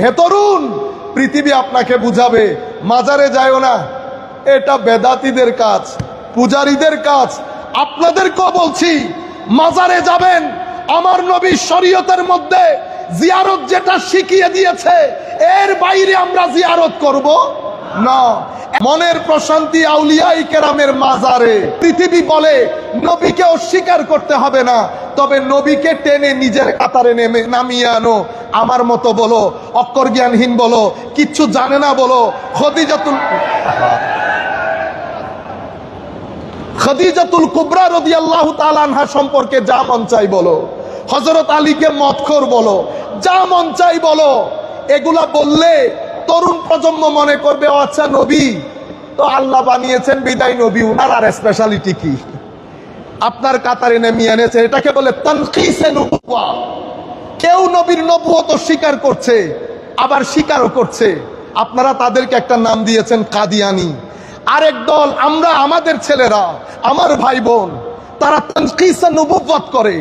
হে তরুণ, পৃথিবী আপনাকে বুঝাবে মাজারে যায়ও না, এটা বেদাতীদের কাজ, পূজারীদের কাজ। আপনাদেরকেও বলছি, মাজারে যাবেন, আমার নবী শরীয়তের মধ্যে জিয়ারত যেটা শিখিয়ে দিয়েছে এর বাইরে আমরা জিয়ারত করব না। মনের প্রশান্তি আউলিয়ায়ে কেরামের মাজারে। পৃথিবী বলে নবীকে অস্বীকার করতে হবে না, তবে নবীকে টেনে নিজের কাতারে নামিয়ে আনো। আমার মতো বলো, অক্ষর জ্ঞানহীন বলো, কিচ্ছু জানে না বলো, খদিজাতুল কুবরা রাদিয়াল্লাহু তাআলা আনহা সম্পর্কে যা মন চাই বলো, হযরত আলীকে মদখোর বলো, যা মন চাই বলো। এগুলা বললে তরুণ প্রজন্ম মনে করবে ও আচ্ছা নবী তো আল্লাহ বানিয়েছেন বিদায় নবী, উনার আর স্পেশালিটি কি? আপনার কাতারে নামিয়ে এনেছে, এটাকে বলে তানকিসে নবুওয়া। কেউ নবীর নবুয়ত স্বীকার করছে, আবার স্বীকারও করছে। আপনারা তাদেরকে একটা নাম দিয়েছেন কাদিয়ানি। আরেক দল, আমরা আমাদের ছেলেরা, আমার ভাই বোন, তারা তানকিসে নবুওয়াত করে,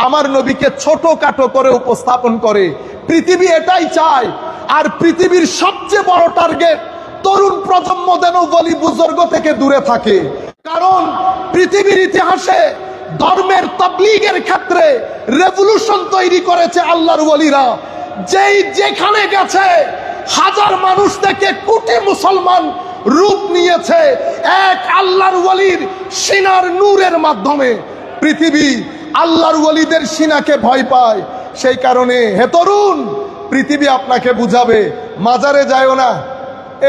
আমার নবীকে ছোটখাটো করে উপস্থাপন করে। পৃথিবী এটাই চায়। আর পৃথিবীর সবচেয়ে বড় টার্গেট তরুণ প্রজন্ম যেন ওলি বুজুর্গ থেকে দূরে থাকে। কারণ পৃথিবীর ইতিহাসে ধর্মের তাবলীগের ক্ষেত্রে রেভলিউশন তৈরি করেছে আল্লাহর ওলিরা। যেই যেখানে গেছে হাজার মানুষ থেকে কোটি মুসলমান রূপ নিয়েছে এক আল্লাহর ওলির সিনার নূরের মাধ্যমে। পৃথিবী আল্লাহর ওলিদের সিনাকে ভয় পায়। সেই কারণে হে তরুণ, পৃথিবী আপনাকে বুঝাবে মাজারে যায়ও না,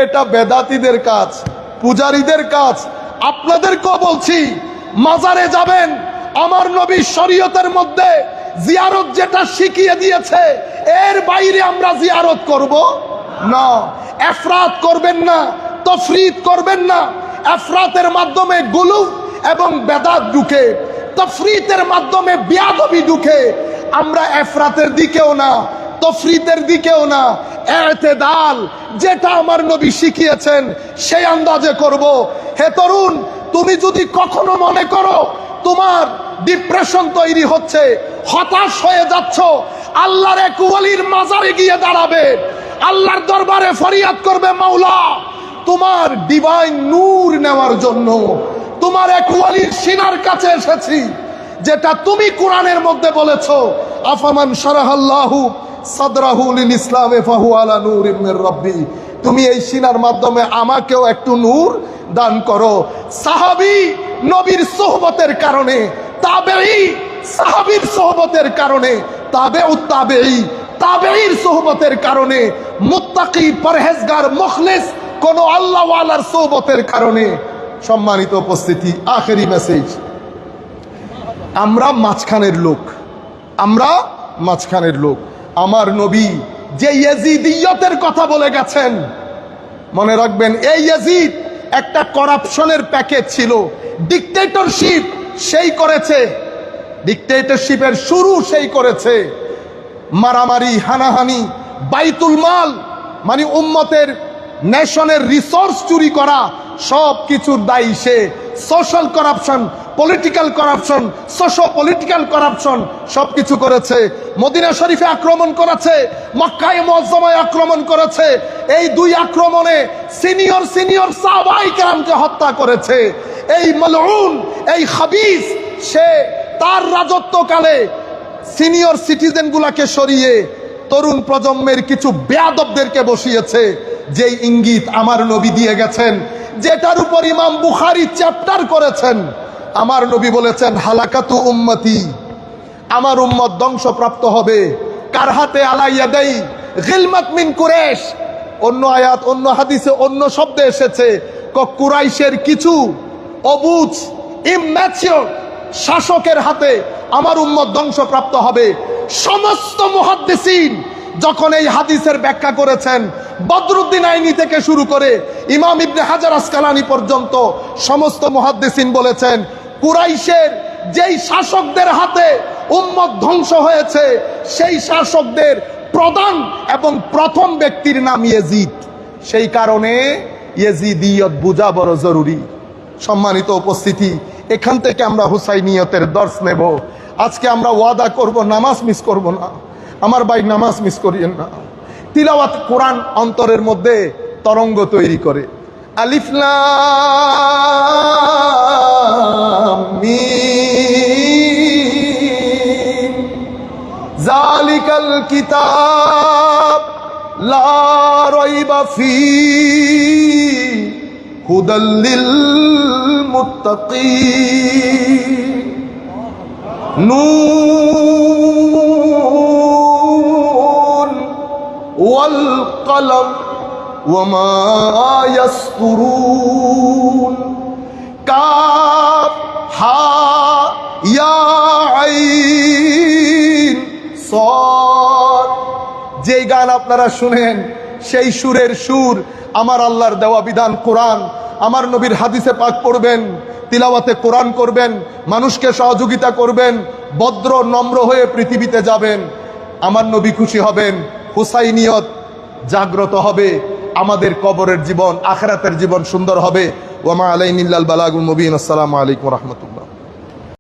এটা বেদাতীদের কাজ, পূজারীদের কাজ। আপনাদেরকেও বলছি, মাজারে যাবেন, আমার নবী শরীয়তের মধ্যে জিয়ারত যেটা শিখিয়ে দিয়েছে এর বাইরে আমরা জিয়ারত করব না। ইফরাত করবেন না, তাফরীত করবেন না। ইফরাতের মাধ্যমে গুলু এবং বেদাত ঢুকে, তাফরীতের মাধ্যমে বিয়াদবি ঢুকে। আমরা ইফরাতের দিকেও না, তাফরীতের দিকেও না, ইতিদাল যেটা আমার নবী শিখিয়েছেন সেই আন্দাজে করব। হে তরুণ, তুমি যদি কখনো মনে করো তোমার ডিপ্রেশন তৈরি হচ্ছে, হতাশ হয়ে যাচ্ছ, আল্লাহর এক ওলির মাজারে গিয়ে দাঁড়াবে, আল্লাহর দরবারে ফরিয়াদ করবে, মাওলা তোমার ডিভাইন নূর নেওয়ার জন্য তোমার এক ওলির সিনার কাছে এসেছি, যেটা তুমি কোরআনের মধ্যে বলেছো, আফামান শারাহাল্লাহু সাদরাহু লিল ইসলামে ফাহু আলা নূরিম মির রাব্বি। তুমি এই সিনার মাধ্যমে আমাকেও একটু নূর দান করো। সাহাবী নবীর সোহবতের কারণে, তাবেঈ সাহাবীর সোহবতের কারণে, তাবেউত তাবেঈ তাবেঈর সোহবতের কারণে, মুত্তাকি পরহেজগার মুখলিস কোন আল্লাহ ওয়ালার সোহবতের কারণে। সম্মানিত উপস্থিতি, আখেরি মেসেজ, আমরা মাঝখানের লোক, আমরা মাঝখানের লোক। আমার নবী যে ইয়াজিদিয়তের কথা বলে গেছেন, মনে রাখবেন এই ইয়াজিদ একটা করাপশনের প্যাকেজ ছিল, ডিক্টেটরশিপ সেই করেছে, ডিক্টেটরশিপের শুরু সেই করেছে। মারামারি, হানাহানি, বাইতুল মাল মানে উম্মতের নেশনের রিসোর্স চুরি করা, সব কিছুর দায়ী সে। Social corruption, political corruption, socio political corruption সবকিছু করেছে। মদিনা শরীফে আক্রমণ করেছে, মক্কায়ে মুআজ্জামায় আক্রমণ করেছে। এই দুই আক্রমণে সিনিয়র সাহাবায়ে কেরামকে হত্যা করেছে। এই মালউন, এই খাবিস, সে তার রাজত্বকালে সিনিয়র সিটিজেন গুলাকে সরিয়ে তরুণ প্রজন্মের কিছু বেয়াদবদেরকে বসিয়েছে। যেই ইঙ্গিত আমার নবী দিয়ে গেছেন, যেটার উপর ইমাম বুখারী চ্যাপ্টার করেছেন, আমার নবী বলেছেন হালাকাতু উম্মতি, আমার উম্মত ধ্বংসপ্রাপ্ত হবে। কার হাতে? আলা ইয়াদাই গিলমাত মিন কুরাইশ। অন্য আয়াত, অন্য হাদিসে অন্য শব্দে এসেছে, কুরাইশের কিছু অবুঝ ইম্যাচিওর শাসকের হাতে আমার উম্মত ধ্বংসপ্রাপ্ত হবে। সমস্ত মুহাদ্দিসিন যখন এই হাদিসের ব্যাখ্যা করেছেন, বদরুদ্দিন আইনি থেকে শুরু করে ইমাম ইবনে হাজার আসকালানি পর্যন্ত সমস্ত মুহাদ্দিসিন বলেছেন কুরাইশের যেই শাসকদের হাতে উম্মত ধ্বংস হয়েছে সেই শাসকদের প্রধান এবং প্রথম ব্যক্তির নাম ইয়াজিদ। সেই কারণে ইয়াজিদিয়ত বুঝা বড় জরুরি। সম্মানিত উপস্থিতি, এখান থেকে আমরা হুসাইনিয়তের দর্শ নেব। আজকে আমরা ওয়াদা করব নামাজ মিস করব না। আমার ভাই নামাজ মিস করিয়েন না। তিলাওয়াত কোরআন অন্তরের মধ্যে তরঙ্গ তৈরি করে। আলিফ লাম মিম যালিকাল কিতাব লা রাইবা ফীহি হুদাল লিল মুত্তাকিন। নুন ওয়াল কলম ওয়ামা ইয়াসতুরুন। কাফ হা ইয়া আইন সাদ। যেই গান আপনারা শুনেন সেই সুরের সুর আমার আল্লাহর দেওয়া বিধান কোরআন। আমার নবীর হাদিসে পাক পড়বেন, তিলাওয়াতে কোরআন করবেন, মানুষকে সহযোগিতা করবেন, ভদ্র নম্র হয়ে পৃথিবীতে যাবেন। আমার নবী খুশি হবেন, হুসাইনিয়ত জাগ্রত হবে, আমাদের কবরের জীবন আখিরাতের জীবন সুন্দর হবে। ওয়া মা আলাইনা ইল্লাল বালাগুল মুবিন। আসসালামু আলাইকুম ওয়া রাহমাতুল্লাহ।